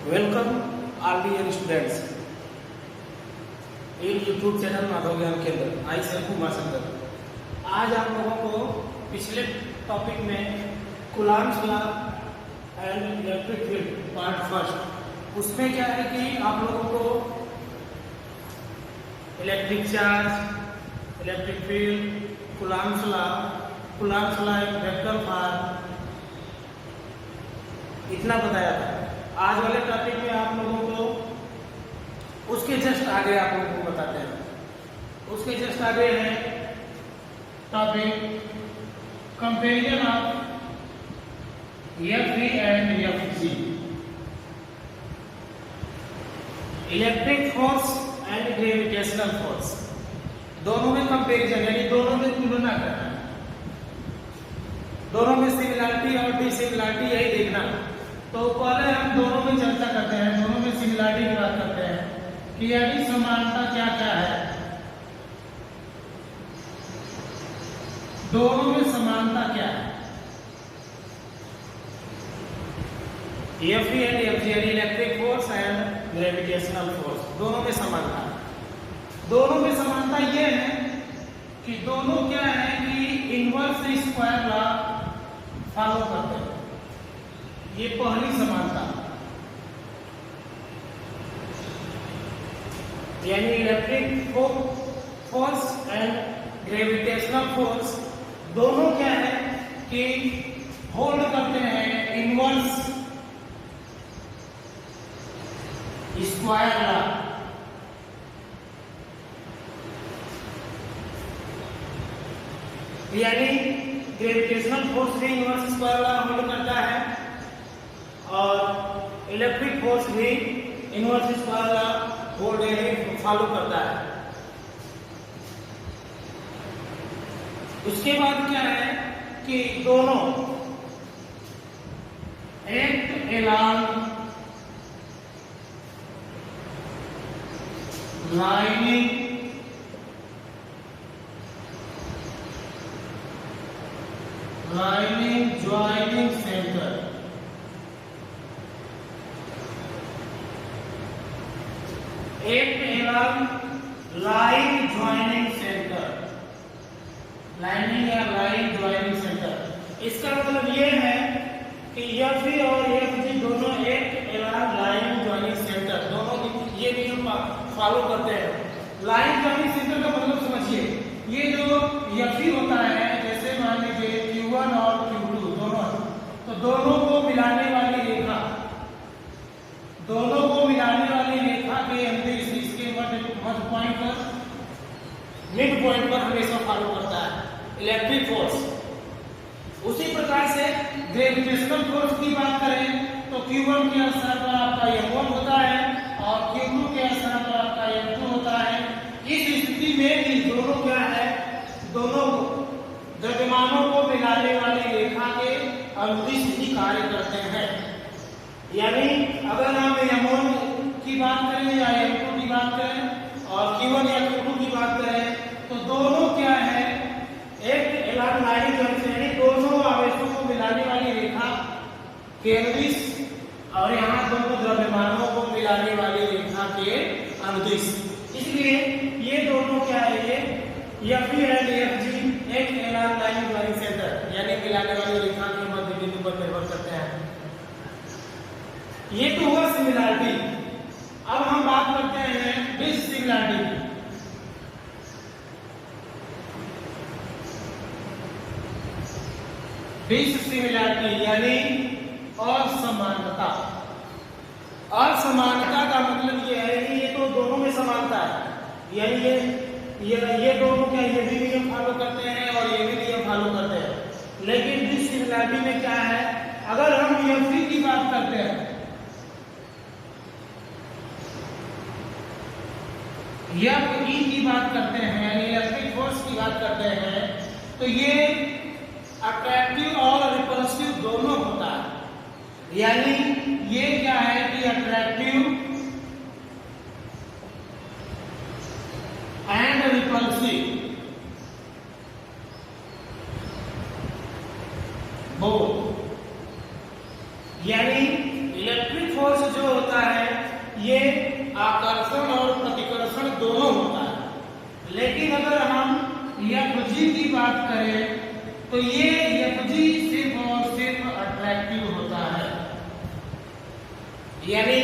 Welcome all dear students in YouTube channel Madhav Gyan Kendra. I am Kumar Shankar. आज आप लोगों को पिछले टॉपिक में Coulomb's law and electric field part first, उसमें क्या है कि आप लोगों को electric charge, electric field, Coulomb's law एक वेक्टर फॉर्म, इतना बताया था। आज वाले टॉपिक में आप लोगों को उसके जस्ट आगे आप लोगों को बताते हैं। उसके जस्ट आगे है topic comparison of F and Fg, electric force and gravitational force, दोनों में कंपेरिजन यानी दोनों में तुलना करना, दोनों में सिमिलरिटी और डिसिमिलरिटी यही देखना। तो पहले हम दोनों में चर्चा करते हैं, दोनों में सिमिलरिटी की बात करते हैं कि यानी समानता क्या क्या है। दोनों में समानता क्या है? Fe एंड Fg यानी electric force and gravitational force, दोनों में समानता। दोनों में समानता ये है कि दोनों क्या है कि इनवर्स स्क्वायर लॉ फॉलो करते हैं। ये पहली समानता, यानी electric force and gravitational force दोनों क्या है कि होल्ड करते हैं इनवर्स स्क्वायर लॉ। यानी ग्रेविटेशनल फोर्स भी इनवर्स स्क्वायर लॉ होल्ड करता है और इलेक्ट्रिक फोर्स भी inverse square law hold follow करता है। उसके बाद क्या है कि दोनों act along lining joining centre, act along line joining centre, lining या लाइन ज्वाइनिंग सेंटर। इसका मतलब ये है कि Fe और Fg दोनों act along line joining centre, दोनों ये नियम फॉलो करते हैं। लाइन ज्वाइनिंग सेंटर का मतलब समझिए, ये जो Fe होता है, जैसे मान लीजिए Q1 और Q2 दोनों, तो दोनों को मिलाने वाली रेखा, दोनों को मिलाने वाली रेखा के अंदर इसके मध्य पॉइंट पर, मिड पॉइंट पर हमेशा फॉलो करता है इलेक्ट्रिक फोर्स। उसी प्रकार से ग्रेविटेशनल फोर्स की बात करें तो Q1 के स्थान पर आपका M1 होता है और Q2 के स्थान पर आपका M2 होता है। इस स्थिति में भी दोनों क्या है, दोनों द्रव्यमानों को मिलाने वाली रेखा के अनुदिश ही कार्य करते हैं। यानी अगर हम M1 की बात करें या M2 की बात करें और Q1 या Q2 की बात करें, तो दोनों क्या है, एक अलोंग लाइन यानी दोनों आवेशों को मिलाने वाली रेखा के अनुदिश, और यहाँ दोनों द्रव्यमानों को मिलाने वाली रेखा के अनुदिश। इसलिए ये दोनों क्या है, ये Fe एंड Fg एक अलोंग लाइन ज्वाइनिंग सेंटर यानी मिलाने वाली रेखा के मध्य बिंदु पर निर्भर करते हैं। ये तो हुआ सिमिलरिटी। अब हम बात करते हैं डिसिमिलरिटी की। डिसिमिलरिटी यानी असमानता। असमानता का मतलब ये है कि ये तो दोनों में समानता है, यानी ये दोनों क्या, ये भी नियम फॉलो करते हैं और ये भी नियम फॉलो करते हैं। लेकिन डिसिमिलरिटी में क्या है, अगर हम Fe की बात करते हैं, Fe की बात करते हैं यानी इलेक्ट्रिक फोर्स की बात करते हैं, तो ये अट्रैक्टिव और रिपल्सिव दोनों होता है। यानी ये क्या है कि अट्रैक्टिव एंड रिपल्सिव बोथ, यानी इलेक्ट्रिक फोर्स जो होता ये आकर्षण और प्रतिकर्षण दोनों होता है। लेकिन अगर हम Fg की बात करें तो ये Fg सिर्फ और सिर्फ अट्रैक्टिव होता है, यानी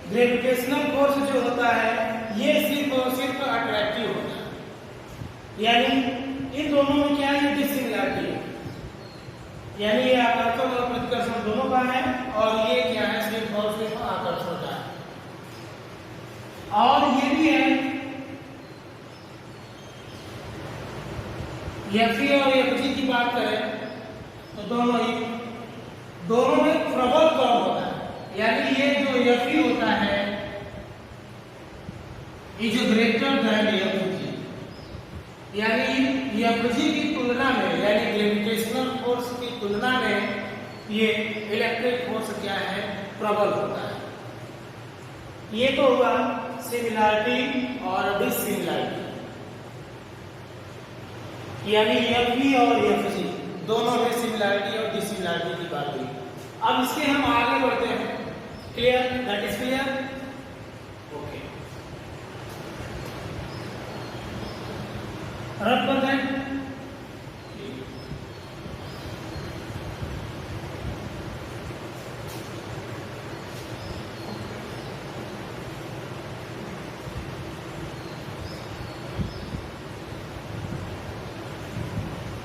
ग्रेविटेशनल फोर्स जो होता है ये सिर्फ और सिर्फ अट्रैक्टिव होता है। यानी इन दोनों में क्या है, डिसिमिलरिटी है, यानी ये आकर्षण और प्रतिकर्षण दोनों का है और ये क्या है, सिर्फ और सिर्फ आकर्षण का है। और ये भी है Fe और Fg की बात करें तो दोनों में प्रबल कम होता है, यानी ये जो Fe होता है ये जो ग्रेटर देन Fg, यानी Fg की तुलना में, यानी ग्रेविटेशनल फोर्स की तुलना में ये इलेक्ट्रिक फोर्स क्या है, प्रबल होता है। ये तो हुआ सिमिलरिटी और डिसिमिलरिटी, यानी Fe और Fg दोनों में सिमिलरिटी और डिसिमिलरिटी की बात हुई। अब इसके हम आगे बढ़ते हैं। Clear, that is clear, okay. रब कर दें।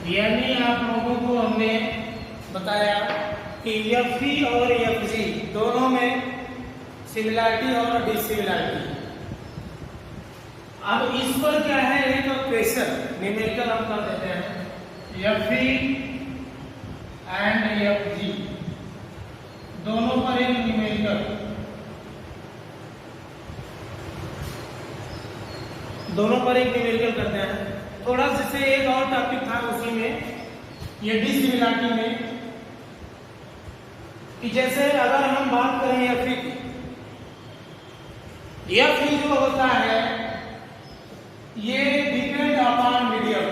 यानी आप लोगों को हमने बताया कि Fe और Fg दोनों में सिमिलरिटी और डिसिमिलरिटी। अब इस पर क्या है, एक प्रेशर न्यूमेरिकल हम कर देते हैं। Fe एंड Fg दोनों पर एक न्यूमेरिकल, दोनों पर एक न्यूमेरिकल करते हैं। थोड़ा से एक और टॉपिक था उसी में, ये डिसिमिलरिटी में, कि जैसे अगर हम बात करें Fe की, Fe जो होता है ये डिपेंड अपॉन मीडियम,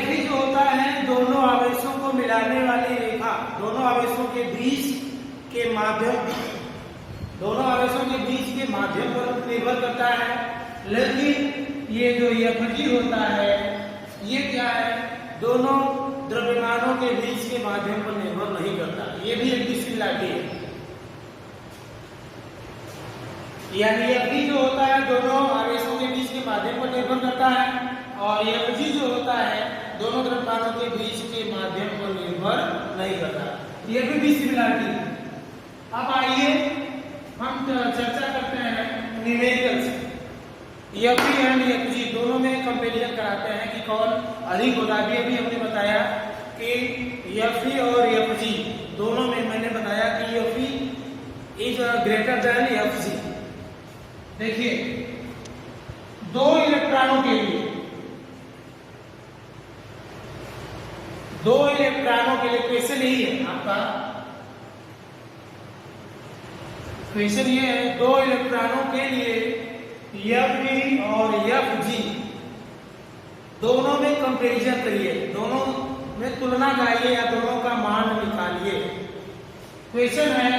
Fe जो होता है दोनों आवेशों को मिलाने वाली रेखा, दोनों आवेशों के बीच के माध्यम, दोनों आवेशों के बीच के माध्यम पर निर्भर करता है। लेकिन ये जो Fg होता है ये क्या है, दोनों द्रव्यमानों के बीच के माध्यम पर निर्भर नहीं करता, ये भी एक डिसिमिलरिटी है। यानी Fe जो होता है दोनों आवेशों के बीच के माध्यम पर निर्भर करता है और Fg जो होता है दोनों द्रव्यमानों के बीच के माध्यम पर निर्भर नहीं करता, ये भी डिसिमिलरिटी है। अब आइए हम चर्चा करते हैं न्यूमेरिकल से। Fe एंड Fg दोनों में कंपेरिजन कराते हैं कि कौन अधिक होता है। अभी हमने बताया कि Fe और Fg दोनों में, मैंने बताया कि Fe is greater than Fg। देखिए, दो इलेक्ट्रॉनों के लिए क्वेश्चन यही है आपका, क्वेश्चन ये है, दो इलेक्ट्रॉनों के लिए Fe और Fg दोनों में कंपैरिजन करिए, दोनों में तुलना कराइए या दोनों का मान निकालिए। क्वेश्चन है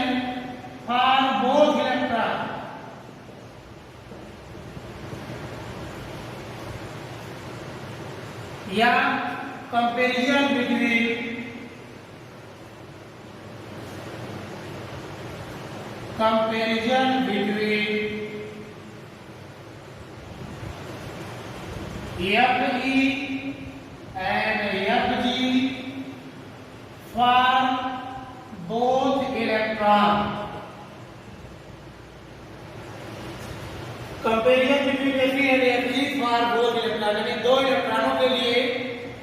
फॉर बोथ इलेक्ट्रॉन या comparison between Fe and Fg for both electron। Comparison between Fe and Fg for both electron, यानी दो इलेक्ट्रॉनों के लिए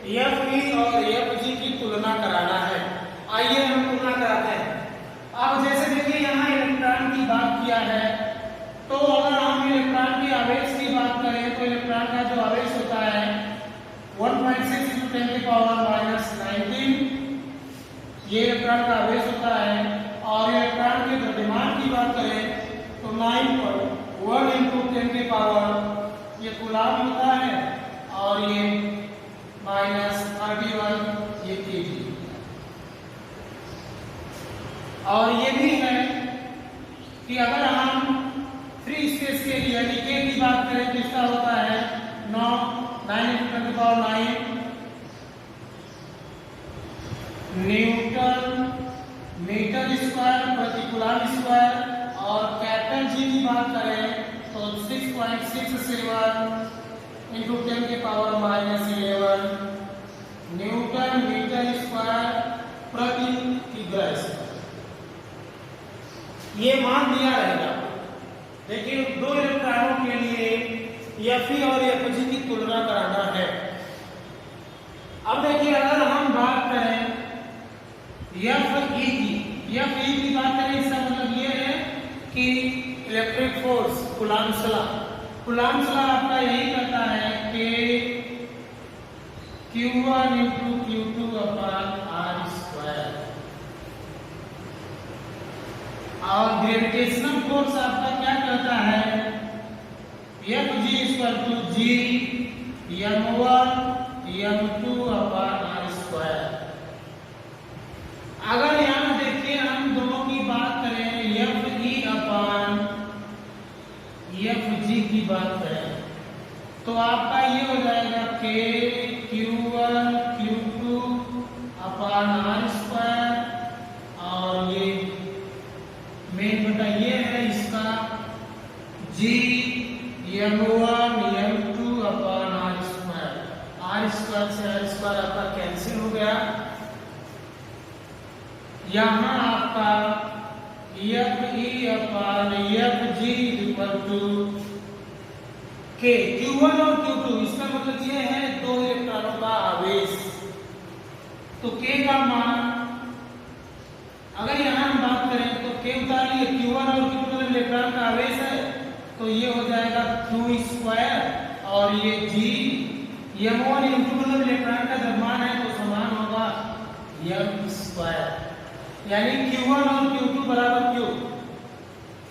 Fe और Fg की तुलना कराना है। आइए हम तुलना कराते हैं। अब जैसे देखिए यहाँ इलेक्ट्रॉन की बात किया है, तो अगर हम इलेक्ट्रॉन की आवेश की बात करें तो इलेक्ट्रॉन का जो आवेश होता है 1.6 × 10⁻⁻⁹, ये इलेक्ट्रॉन का आवेश होता है। और इलेक्ट्रॉन के द्रव्यमान की बात करें तो 9.1 × 10⁻, ये कूलम होता है और ये -31 और ये भी है कि अगर हम फ्री स्पेस के लिए यानी के की बात करें तो इसका होता है 9 न्यूटन मीटर स्क्वायर प्रति कूलम स्क्वायर। और कैपिटल जी की बात करें तो 6.67 इंटू 10 के पावर -11 न्यूटन मीटर स्क्वायर प्रति किग्रा। ये मान दिया रहेगा, लेकिन दो इलेक्ट्रॉनों के लिए Fe और Fg की तुलना कराना है। अब देखिए अगर हम बात करें Fe की बात करें, इसका मतलब ये है कि इलेक्ट्रिक फोर्स कूलम्ब्स लॉ आपका यही कहता है कि Q1 × Q2 अपॉन R²। और ग्रेविटेशनल फोर्स आपका क्या कहता है Fg = G m1 m2 upon R²। अगर यहाँ देखिए हम दोनों की बात करें Fe अपॉन Fg की बात करें तो आपका ये हो जाएगा K Q1 Q2 upon R²। और ये मेन बटा ये है इसका G m1 m2 upon R² से R² आपका कैंसिल हो गया। यहाँ आपका Fe upon Fg = K Q1 और Q2, इसका मतलब ये है दो इलेक्ट्रॉनों का आवेश। तो K का मान अगर यहाँ हम बात करें तो K उतार लिए, Q1 और Q2 मतलब इलेक्ट्रॉन का आवेश है, तो ये हो जाएगा Q² और ये G m1 m2 मतलब इलेक्ट्रॉन का द्रव्यमान है तो समान होगा m², यानी Q1 और Q2 बराबर Q।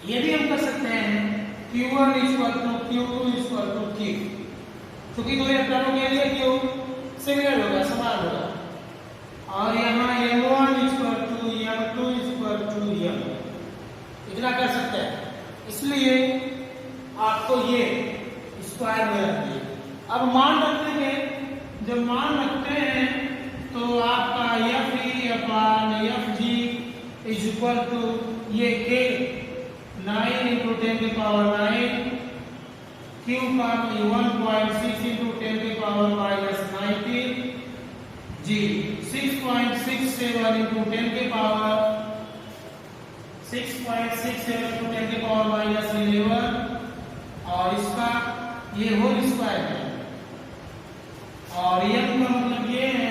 ये भी हम कर सकते हैं Q1 = Q2 = Q, क्योंकि दो इलेक्ट्रॉनों के लिए Q सिमिलर होगा, समान होगा। और यहाँ m1 = m2 = m, इतना कर सकते हैं, इसलिए आपको ये स्क्वायर में रखिए। अब मान रखेंगे, जब मान रखते हैं तो आपका Fe अपॉन Fg = ये K 9 × 10 के पावर 9 Q का 1.6 × 10 के पावर -19 G 6.67 × 10 के पावर 11 और इसका ये होल स्क्वायर है। और m का मतलब ये है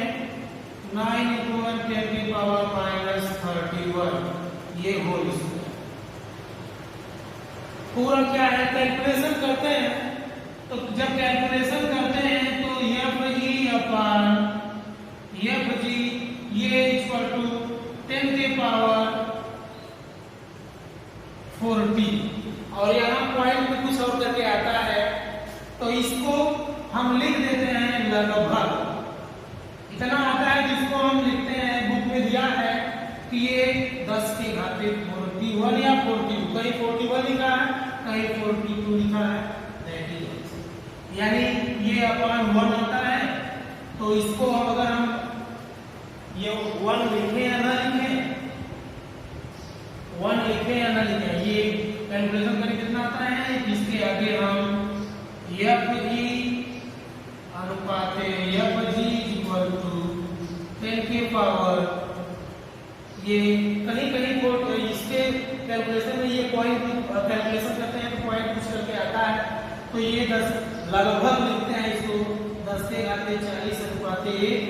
9 × 10 के पावर -31 ये होल स्क्वायर। पूरा क्या है कैलकुलेशन करते हैं, तो जब कैलकुलेशन करते हैं तो Fe अपॉन Fg ये = 10 के पावर 40 और यहाँ पॉइंट में कुछ और करके आता है, तो इसको हम लिख देते हैं लगभग। इतना आता है जिसको हम लिखते हैं, बुक में दिया है कि ये 10 के घाते 41 या 42, कहीं 41 लिखा है कहीं 42 लिखा है, यानी ये अपॉन 1 आता है। तो इसको अगर हम ये 1 लिखें या ना लिखें, 1 लिखें या ना लिखें, ये कैलकुलेशन करके कितना आता है, इसके आगे हम Fe अनुपात Fg = 10 के पावर ये कहीं कहीं इसके कैलकुलेशन में ये पॉइंट कैलकुलेशन करते हैं तो पॉइंट कुछ करके आता है, तो ये 10 लगभग लिखते हैं इसको 10 के घाते 40 अनुपात 1।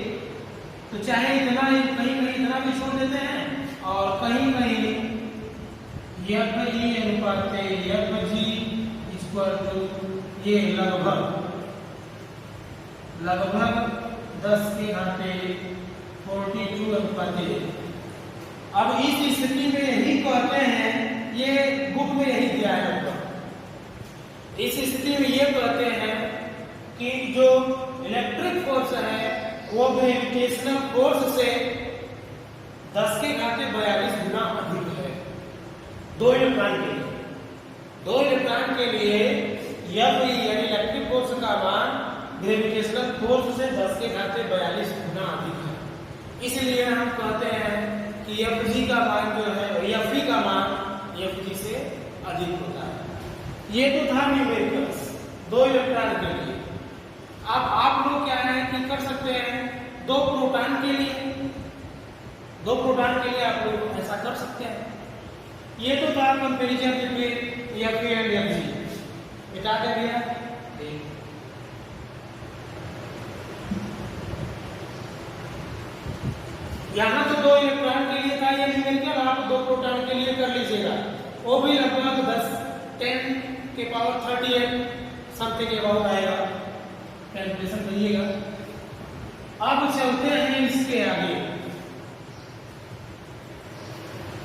तो चाहे इतना कहीं इतना भी छोड़ देते हैं और कहीं Fe अनुपात Fg = ये लगभग 10 के घाते 42 अनुपात 1। अब इस स्थिति में यही कहते हैं, ये बुक में यही दिया है, इस स्थिति में ये कहते हैं कि जो इलेक्ट्रिक फोर्स है वो ग्रेविटेशनल फोर्स से 10 के घाते 42 गुना अधिक है 2 इलेक्ट्रॉन के लिए। 2 इलेक्ट्रॉन के लिए F यानी इलेक्ट्रिक फोर्स का मान ग्रेविटेशनल फोर्स से 10 के घाते 42 गुना अधिक है। इसलिए हम कहते हैं कि Fg का मान जो है Fe का मान Fg से अधिक होता है। ये तो था न्यूमेरिकल्स 2 इलेक्ट्रॉन के लिए। अब आप लोग क्या है कि कर सकते हैं 2 प्रोटॉन के लिए, 2 प्रोटॉन के लिए आप लोग ऐसा कर सकते हैं। ये तो था comparison between Fe and Fg। मिटा दे दिया। यहाँ तो 2 इलेक्ट्रॉन के लिए था ये न्यूमेरिकल, आप 2 प्रोटॉन के लिए कर लीजिएगा। वो भी लगभग 10 के पावर 38 समथिंग के अबाउट आएगा, कैलकुलेशन करिएगा। अब चलते हैं इसके आगे,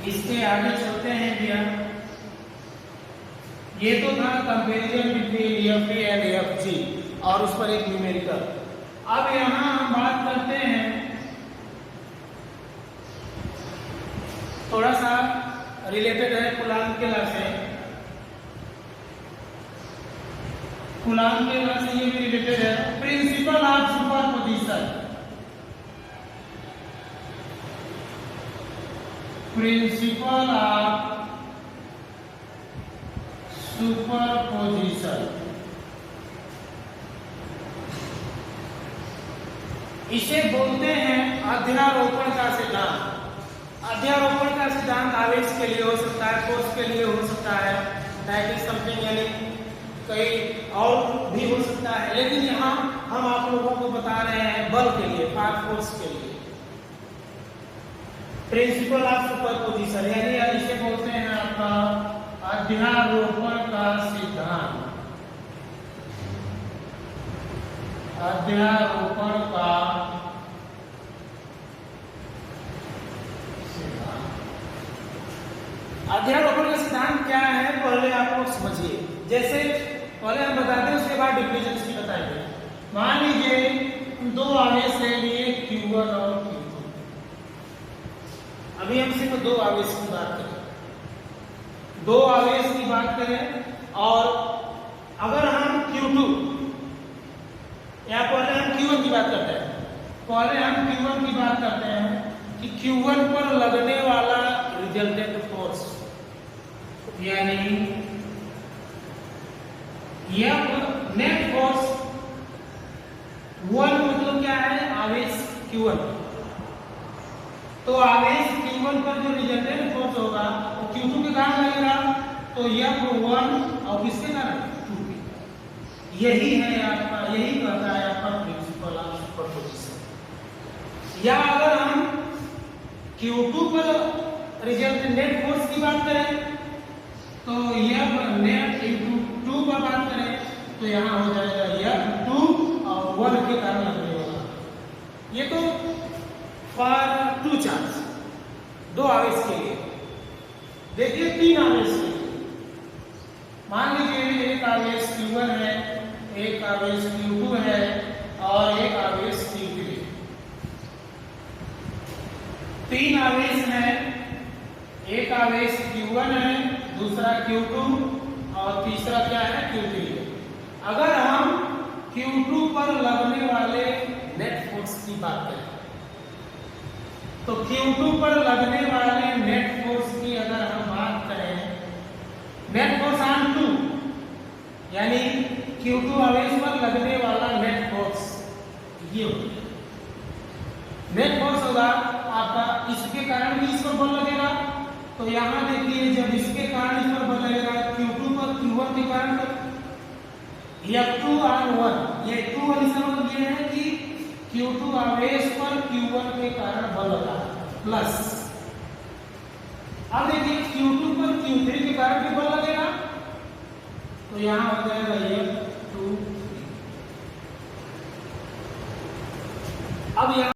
इसके आगे चलते हैं भैया। ये तो था comparison between Fe and Fg और उस पर एक न्यूमेरिकल। अब यहाँ हम बात करते हैं थोड़ा सा रिलेटेड है कूलाम्ब के लॉ से। कूलाम्ब के लॉ से ये भी रिलेटेड है, principle of superposition. Principle of superposition, इसे बोलते हैं अध्यारोपण का सिद्धांत। अध्यारोपण का सिद्धांत आवेश के लिए हो सकता है, फोर्स के लिए हो सकता है, दैट इज समथिंग यानी कई और भी हो सकता है, लेकिन यहाँ हम आप लोगों को बता रहे हैं बल के लिए, पावर फोर्स के लिए। प्रिंसिपल ऑफ सुपरपोजिशन यानी इसे बोलते हैं आपका अध्यारोपण का सिद्धांत। अध्यारोपण का अध्यारोपण का सिद्धांत क्या है पहले आप लोग समझिए। जैसे पहले हम बताते हैं उसके बाद डिफिनेशन की बताएंगे। मान लीजिए 2 आवेश ले लिए Q1 और Q2। अभी हम सिर्फ 2 आवेश की बात करें, 2 आवेश की बात करें। और अगर हम Q2 या पहले हम Q1 की बात करते हैं, पहले हम Q1 की बात करते हैं कि Q1 पर लगने वाला रिजल्टेंट फोर्स यानी यह नेट फोर्स 1 मतलब क्या है आवेश Q1। तो आवेश Q1 पर जो रिजल्टेंट फोर्स होगा वो Q2 के कारण लगेगा, तो यह 1 और किसके कारण 2 के। यही है आपका, यही कहता है आपका प्रिंसिपल ऑफ सुपरपोजिशन। या अगर हम Q2 पर रिजल्ट नेट फोर्स की बात करें तो यह नेट इंटू 2 पर बात करें तो यहाँ हो जाएगा यह 2 और 1 के कारण लगने वाला। ये तो फॉर 2 चार्ज 2 आवेश के लिए। देखिए 3 आवेश के लिए, मान लीजिए एक आवेश Q1 है, एक आवेश Q2 है और एक आवेश Q3। 3 आवेश हैं, एक आवेश Q1 है, दूसरा Q2 और तीसरा क्या है Q3। अगर हम Q2 पर लगने वाले नेट फोर्स की बात करें तो Q2 पर लगने वाले नेट फोर्स की अगर हम बात करें, नेट फोर्स ऑन 2 यानी Q2 आवेश पर लगने वाला नेट फोर्स ये होगा। नेट फोर्स होगा आपका, इसके कारण भी इस पर बल लगेगा। तो यहाँ देखिए जब इसके कारण इस पर बल लगेगा Q2 पर Q1 के कारण F2 on 1, ये 2 वाली समझ ये है कि Q2 आवेश पर Q1 के कारण बल लगा प्लस। अब देखिए Q2 पर Q3 के कारण भी बल लगेगा तो यहाँ हो जाएगा F2। अब यहाँ